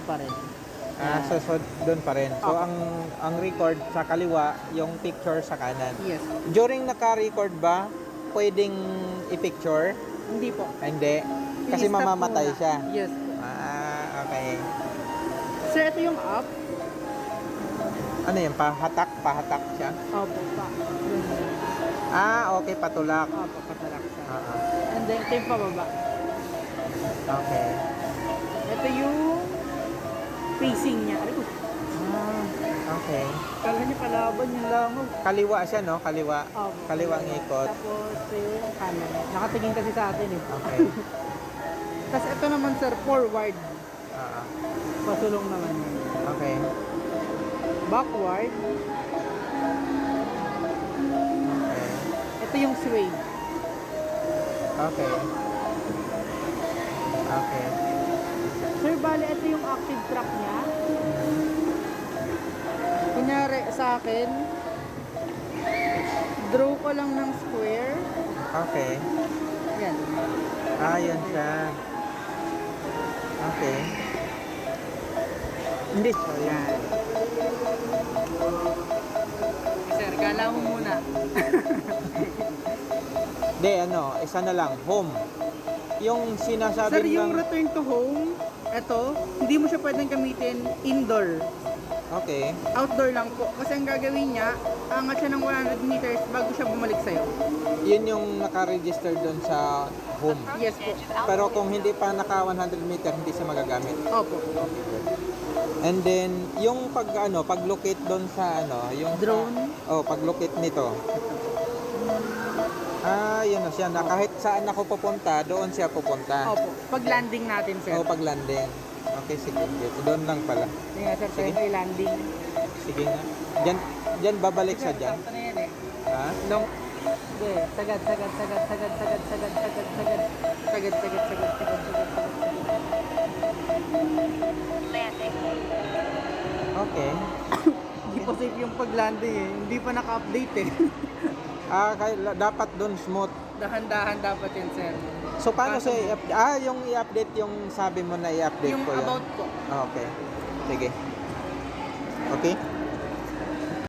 pa rin. So doon pa rin. So, ang record sa kaliwa, yung picture sa kanan. Yes. During naka-record ba, pwedeng i-picture? Hindi po. Hindi. Kasi I-stop mamamatay muna. siya. Yes po. Okay. Sir, ito yung up. Ano yan? Pahatak siya? Opo, pa. Okay, patulak. Opo, patalak siya. Oo. And then, ito yung pababa. Okay. Ito yung facing niya. Ano? Okay. Kala niya kalaban yung langaw. Kaliwa siya, no? Kaliwa. Opo. Kaliwa ang ikot. Tapos, ito yung kanan. Nakatingin kasi sa atin eh. Okay. Tapos ito naman sir, forward. Oo. Pasulong naman yun. Okay. Backward. Okay. Ito yung sway. Okay. Okay. Sir, bale, ito yung active track niya. Kunyari sa akin, draw ko lang ng square. Okay. Yan. Yun siya. Okay. Hindi. So, yan. Sir, gala mo muna. Hindi, isa na lang. Home. Yung sinasabi Sir, yung lang... return to home, ito, hindi mo siya pwedeng gamitin indoor. Okay. Outdoor lang po. Kasi ang gagawin niya, angat siya ng 100 meters bago siya bumalik sa'yo. Yun yung naka-register doon sa home. Yes po. Pero kung hindi pa naka 100 meter, hindi siya magagamit. Opo. And then, yung pag-locate doon sa yung Drone? pag-locate nito. Yun na siya. Kahit saan ako pupunta, doon siya pupunta. Opo. Pag-landing natin, sir. Pag-landing. Okay, sige. Doon lang pala. Sige nga, sir. Tayo may landing. Sige nga. Diyan babalik siya dyan. Sakto na yan eh. Ha? Long. Sige. Sagad. Okay. Hindi pa safe yung pag-landing eh. Hindi pa naka-update eh. Dapat doon smooth. Dahan-dahan dapat yan, sir. So, paano yung i-update yung sabi mo na i-update Yung ko yan? about po. Okay. Sige. Okay?